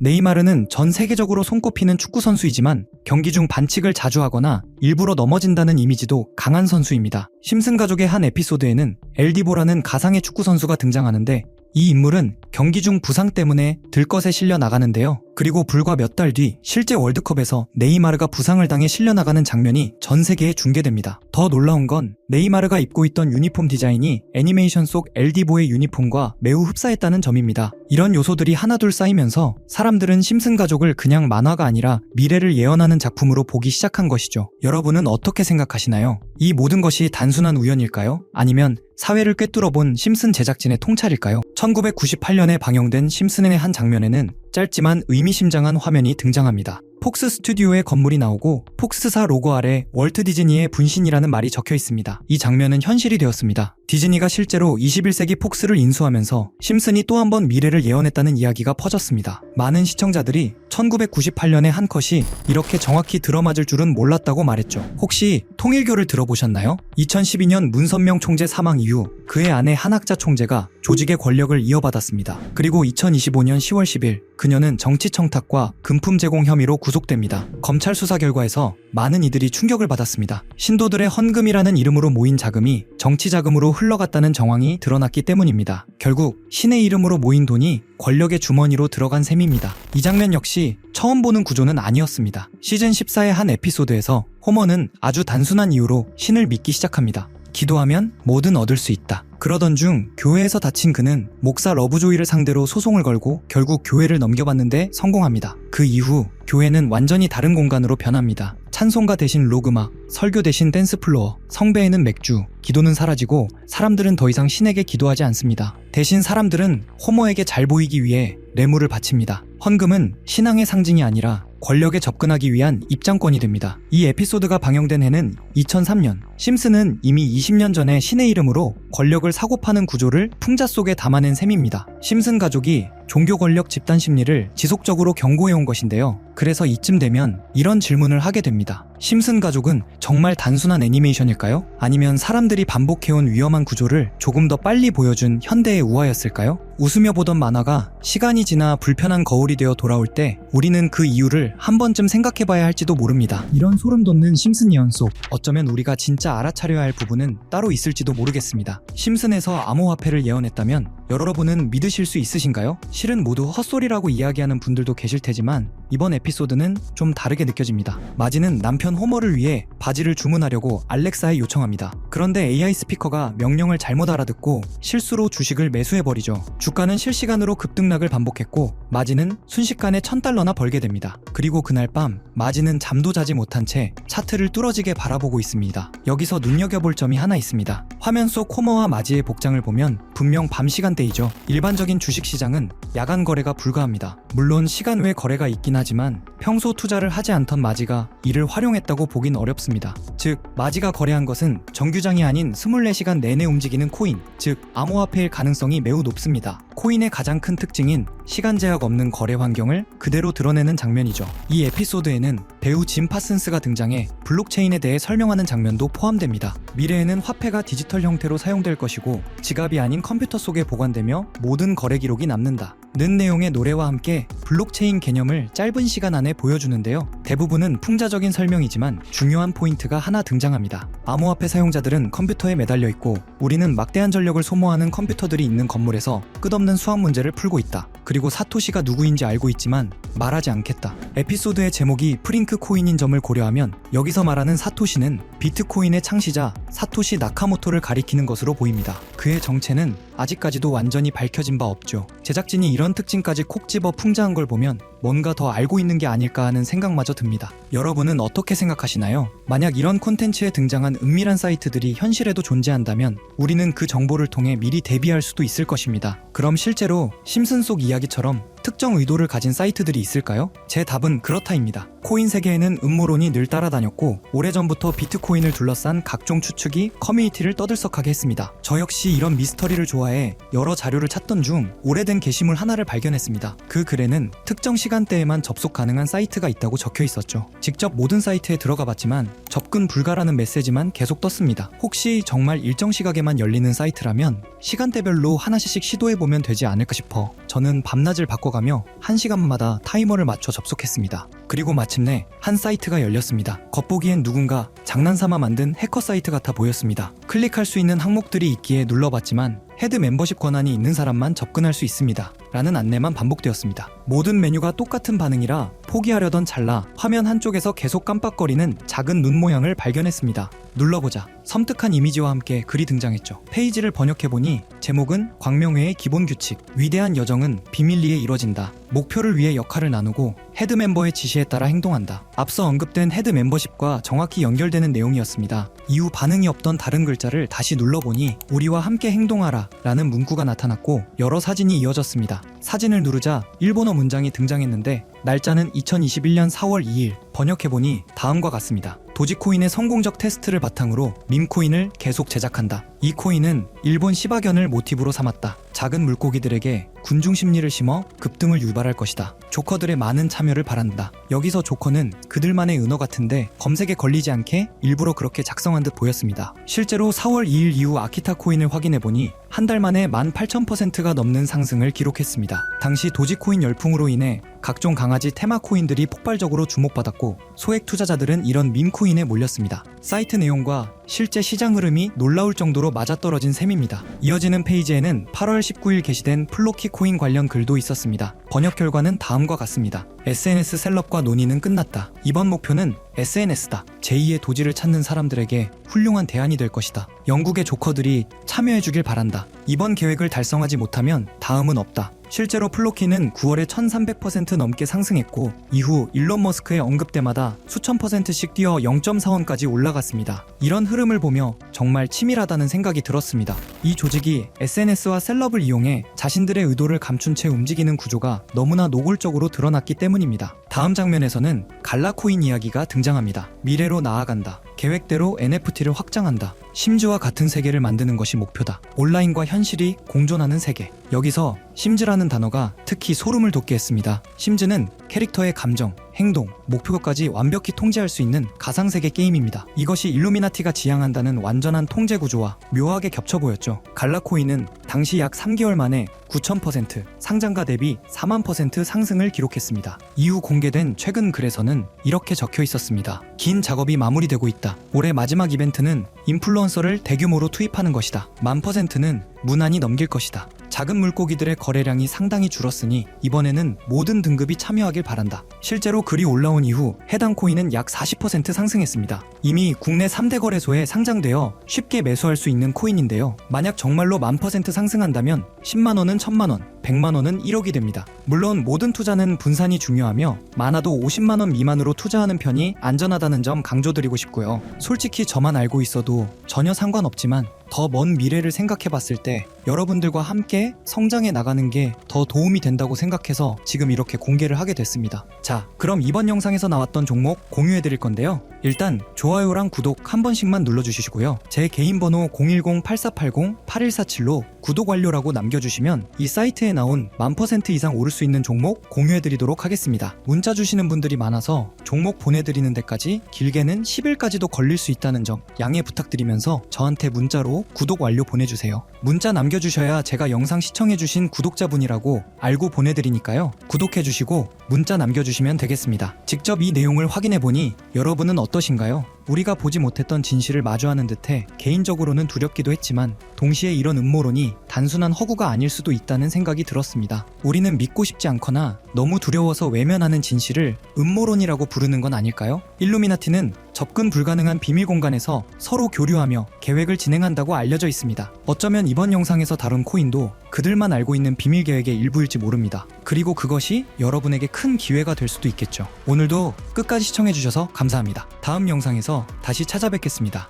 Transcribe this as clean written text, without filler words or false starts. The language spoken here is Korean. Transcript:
네이마르는 전 세계적으로 손꼽히는 축구 선수이지만 경기 중 반칙을 자주 하거나 일부러 넘어진다는 이미지도 강한 선수입니다. 심슨 가족의 한 에피소드에는 엘디보라는 가상의 축구 선수가 등장하는데 이 인물은 경기 중 부상 때문에 들것에 실려 나가는데요. 그리고 불과 몇 달 뒤 실제 월드컵에서 네이마르가 부상을 당해 실려 나가는 장면이 전 세계에 중계됩니다. 더 놀라운 건 네이마르가 입고 있던 유니폼 디자인이 애니메이션 속 엘디보의 유니폼과 매우 흡사했다는 점입니다. 이런 요소들이 하나둘 쌓이면서 사람들은 심슨 가족을 그냥 만화가 아니라 미래를 예언하는 작품으로 보기 시작한 것이죠. 여러분은 어떻게 생각하시나요? 이 모든 것이 단순한 우연일까요? 아니면 사회를 꿰뚫어본 심슨 제작진의 통찰일까요? 1998년에 방영된 심슨의 한 장면에는 짧지만 의미심장한 화면이 등장합니다. 폭스 스튜디오의 건물이 나오고 폭스사 로고 아래 월트 디즈니의 분신이라는 말이 적혀 있습니다. 이 장면은 현실이 되었습니다. 디즈니가 실제로 21세기 폭스를 인수하면서 심슨이 또 한 번 미래를 예언했다는 이야기가 퍼졌습니다. 많은 시청자들이 1998년에 한 컷이 이렇게 정확히 들어맞을 줄은 몰랐다고 말했죠. 혹시 통일교를 들어보셨나요? 2012년 문선명 총재 사망 이후 그의 아내 한학자 총재가 조직의 권력을 이어받았습니다. 그리고 2025년 10월 10일 그녀는 정치 청탁과 금품 제공 혐의로 구속됩니다. 검찰 수사 결과에서 많은 이들이 충격을 받았습니다. 신도들의 헌금이라는 이름으로 모인 자금이 정치 자금으로 흘러갔다는 정황이 드러났기 때문입니다. 결국 신의 이름으로 모인 돈이 권력의 주머니로 들어간 셈입니다. 이 장면 역시 처음 보는 구조는 아니었습니다. 시즌 14의 한 에피소드에서 호머는 아주 단순한 이유로 신을 믿기 시작합니다. 기도하면 뭐든 얻을 수 있다. 그러던 중 교회에서 다친 그는 목사 러브조이를 상대로 소송을 걸고 결국 교회를 넘겨받는데 성공합니다. 그 이후 교회는 완전히 다른 공간으로 변합니다. 찬송가 대신 로그막, 설교 대신 댄스 플로어, 성배에는 맥주, 기도는 사라지고 사람들은 더 이상 신에게 기도하지 않습니다. 대신 사람들은 호머에게 잘 보이기 위해 뇌물을 바칩니다. 헌금은 신앙의 상징이 아니라 권력에 접근하기 위한 입장권이 됩니다. 이 에피소드가 방영된 해는 2003년. 심슨은 이미 20년 전에 신의 이름으로 권력을 사고 파는 구조를 풍자 속에 담아낸 셈입니다. 심슨 가족이 종교 권력 집단 심리를 지속적으로 경고해온 것인데요. 그래서 이쯤 되면 이런 질문을 하게 됩니다. 심슨 가족은 정말 단순한 애니메이션일까요? 아니면 사람들이 반복해온 위험한 구조를 조금 더 빨리 보여준 현대의 우화였을까요? 웃으며 보던 만화가 시간이 지나 불편한 거울이 되어 돌아올 때 우리는 그 이유를 한 번쯤 생각해봐야 할지도 모릅니다. 이런 소름 돋는 심슨 예언 속 어쩌면 우리가 진짜 알아차려야 할 부분은 따로 있을지도 모르겠습니다. 심슨에서 암호화폐를 예언했다면 여러분은 믿으실 수 있으신가요? 실은 모두 헛소리라고 이야기하는 분들도 계실 테지만 이번 에피소드는 좀 다르게 느껴집니다. 마지는 남편 호머를 위해 바지를 주문하려고 알렉사에 요청합니다. 그런데 AI 스피커가 명령을 잘못 알아듣고 실수로 주식을 매수해버리죠. 주가는 실시간으로 급등락을 반복했고 마지는 순식간에 $1000나 벌게 됩니다. 그리고 그날 밤 마지는 잠도 자지 못한 채 차트를 뚫어지게 바라보고 있습니다. 여기서 눈여겨볼 점이 하나 있습니다. 화면 속 호머와 마지의 복장을 보면 분명 밤 시간대이죠. 일반적인 주식시장은 야간 거래가 불가합니다. 물론 시간 외 거래가 있긴 하지만 평소 투자를 하지 않던 마지가 이를 활용했다고 보긴 어렵습니다. 즉 마지가 거래한 것은 정규장이 아닌 24시간 내내 움직이는 코인, 즉 암호화폐일 가능성이 매우 높습니다. 코인의 가장 큰 특징인 시간 제약 없는 거래 환경을 그대로 드러내는 장면이죠. 이 에피소드에는 배우 짐 파슨스가 등장해 블록체인에 대해 설명하는 장면도 포함됩니다. 미래에는 화폐가 디지털 형태로 사용될 것이고 지갑이 아닌 컴퓨터 속에 보관되며 모든 거래 기록이 남는다 는 내용의 노래와 함께 블록체인 개념을 짧은 시간 안에 보여주는데요. 대부분은 풍자적인 설명이지만 중요한 포인트가 하나 등장합니다. 암호화폐 사용자들은 컴퓨터에 매달려 있고 우리는 막대한 전력을 소모하는 컴퓨터들이 있는 건물에서 끝없는 수학 문제를 풀고 있다. 그리고 사토시가 누구인지 알고 있지만 말하지 않겠다. 에피소드의 제목이 프링크 코인인 점을 고려하면 여기서 말하는 사토시는 비트코인의 창시자 사토시 나카모토를 가리키는 것으로 보입니다. 그의 정체는 아직까지도 완전히 밝혀진 바 없죠. 제작진이 이런 특징까지 콕 집어 풍자한 걸 보면 뭔가 더 알고 있는 게 아닐까 하는 생각마저 듭니다. 여러분은 어떻게 생각하시나요? 만약 이런 콘텐츠에 등장한 은밀한 사이트들이 현실에도 존재한다면 우리는 그 정보를 통해 미리 대비할 수도 있을 것입니다. 그럼 실제로 심슨 속 이야기처럼 특정 의도를 가진 사이트들이 있을까요? 제 답은 그렇다입니다. 코인 세계에는 음모론이 늘 따라다녔고 오래전부터 비트코인을 둘러싼 각종 추측이 커뮤니티를 떠들썩하게 했습니다. 저 역시 이런 미스터리를 좋아해 여러 자료를 찾던 중 오래된 게시물 하나를 발견했습니다. 그 글에는 특정 시간대에만 접속 가능한 사이트가 있다고 적혀 있었죠. 직접 모든 사이트에 들어가 봤지만 접근 불가라는 메시지만 계속 떴습니다. 혹시 정말 일정 시각에만 열리는 사이트라면 시간대별로 하나씩 시도해보면 되지 않을까 싶어 저는 밤낮을 바꿔가며 1시간마다 타이머를 맞춰 접속했습니다. 그리고 마침내 한 사이트가 열렸습니다. 겉보기엔 누군가 장난삼아 만든 해커 사이트 같아 보였습니다. 클릭할 수 있는 항목들이 있기에 눌러봤지만 헤드 멤버십 권한이 있는 사람만 접근할 수 있습니다. 라는 안내만 반복되었습니다. 모든 메뉴가 똑같은 반응이라 포기하려던 찰나 화면 한쪽에서 계속 깜빡거리는 작은 눈 모양을 발견했습니다. 눌러보자. 섬뜩한 이미지와 함께 글이 등장했죠. 페이지를 번역해보니 제목은 광명회의 기본 규칙. 위대한 여정은 비밀리에 이뤄진다. 목표를 위해 역할을 나누고 헤드 멤버의 지시에 따라 행동한다. 앞서 언급된 헤드 멤버십과 정확히 연결되는 내용이었습니다. 이후 반응이 없던 다른 글자를 다시 눌러보니 우리와 함께 행동하라 라는 문구가 나타났고 여러 사진이 이어졌습니다. 사진을 누르자 일본어 문장이 등장했는데 날짜는 2021년 4월 2일. 번역해보니 다음과 같습니다. 도지코인의 성공적 테스트를 바탕으로 밈코인을 계속 제작한다. 이 코인은 일본 시바견을 모티브로 삼았다. 작은 물고기들에게 군중 심리를 심어 급등을 유발할 것이다. 조커들의 많은 참여를 바란다. 여기서 조커는 그들만의 은어 같은데 검색에 걸리지 않게 일부러 그렇게 작성한 듯 보였습니다. 실제로 4월 2일 이후 아키타 코인을 확인해보니 한 달 만에 18,000%가 넘는 상승을 기록했습니다. 당시 도지코인 열풍으로 인해 각종 강아지 테마 코인들이 폭발적으로 주목받았고 소액 투자자들은 이런 밈코인에 몰렸습니다. 사이트 내용과 실제 시장 흐름이 놀라울 정도로 맞아떨어진 셈입니다. 이어지는 페이지에는 8월 19일 게시된 플로키 코인 관련 글도 있었습니다. 번역 결과는 다음과 같습니다. SNS 셀럽과 논의는 끝났다. 이번 목표는 SNS다. 제2의 도지를 찾는 사람들에게 훌륭한 대안이 될 것이다. 영국의 조커들이 참여해주길 바란다. 이번 계획을 달성하지 못하면 다음은 없다. 실제로 플로키는 9월에 1300% 넘게 상승했고 이후 일론 머스크의 언급 때마다 수천 %씩 뛰어 0.4원까지 올라갔습니다. 이런 흐름을 보며 정말 치밀하다는 생각이 들었습니다. 이 조직이 SNS와 셀럽을 이용해 자신들의 의도를 감춘 채 움직이는 구조가 너무나 노골적으로 드러났기 때문입니다. 다음 장면에서는 갈라코인 이야기가 등장합니다. 미래로 나아간다. 계획대로 NFT를 확장한다. 심즈와 같은 세계를 만드는 것이 목표다. 온라인과 현실이 공존하는 세계. 여기서 심즈라는 단어가 특히 소름을 돋게 했습니다. 심즈는 캐릭터의 감정, 행동, 목표까지 완벽히 통제할 수 있는 가상세계 게임입니다. 이것이 일루미나티가 지향한다는 완전한 통제 구조와 묘하게 겹쳐 보였죠. 갈라코인은 당시 약 3개월 만에 9,000%, 상장가 대비 4만% 상승을 기록했습니다. 이후 공개된 최근 글에서는 이렇게 적혀 있었습니다. 긴 작업이 마무리되고 있다. 올해 마지막 이벤트는 인플루언서를 대규모로 투입하는 것이다. 1000%는 무난히 넘길 것이다. 작은 물고기들의 거래량이 상당히 줄었으니 이번에는 모든 등급이 참여하길 바란다. 실제로 글이 올라온 이후 해당 코인은 약 40% 상승했습니다. 이미 국내 3대 거래소에 상장되어 쉽게 매수할 수 있는 코인인데요. 만약 정말로 1000% 상승한다면 10만원은 1000만원, 100만원은 1억이 됩니다. 물론 모든 투자는 분산이 중요하며 많아도 50만원 미만으로 투자하는 편이 안전하다는 점 강조드리고 싶고요. 솔직히 저만 알고 있어도 전혀 상관없지만 더 먼 미래를 생각해 봤을 때 여러분들과 함께 성장해 나가는 게 더 도움이 된다고 생각해서 지금 이렇게 공개를 하게 됐습니다. 자, 그럼 이번 영상에서 나왔던 종목 공유해 드릴 건데요. 일단 좋아요랑 구독 한 번씩만 눌러주시고요. 제 개인 번호 010-8480-8147로 구독 완료라고 남겨주시면 이 사이트에 나온 1000% 이상 오를 수 있는 종목 공유해 드리도록 하겠습니다. 문자 주시는 분들이 많아서 종목 보내드리는 데까지 길게는 10일까지도 걸릴 수 있다는 점 양해 부탁드리면서 저한테 문자로 구독 완료 보내주세요. 문자 남겨주셔야 제가 영상 시청해주신 구독자분이라고 알고 보내드리니까요. 구독해주시고 문자 남겨주시면 되겠습니다. 직접 이 내용을 확인해보니 여러분은 어떠신가요? 우리가 보지 못했던 진실을 마주하는 듯해 개인적으로는 두렵기도 했지만 동시에 이런 음모론이 단순한 허구가 아닐 수도 있다는 생각이 들었습니다. 우리는 믿고 싶지 않거나 너무 두려워서 외면하는 진실을 음모론이라고 부르는 건 아닐까요? 일루미나티는 접근 불가능한 비밀 공간에서 서로 교류하며 계획을 진행한다고 알려져 있습니다. 어쩌면 이번 영상에서 다룬 코인도 그들만 알고 있는 비밀 계획의 일부일지 모릅니다. 그리고 그것이 여러분에게 큰 기회가 될 수도 있겠죠. 오늘도 끝까지 시청해주셔서 감사합니다. 다음 영상에서 다시 찾아뵙겠습니다.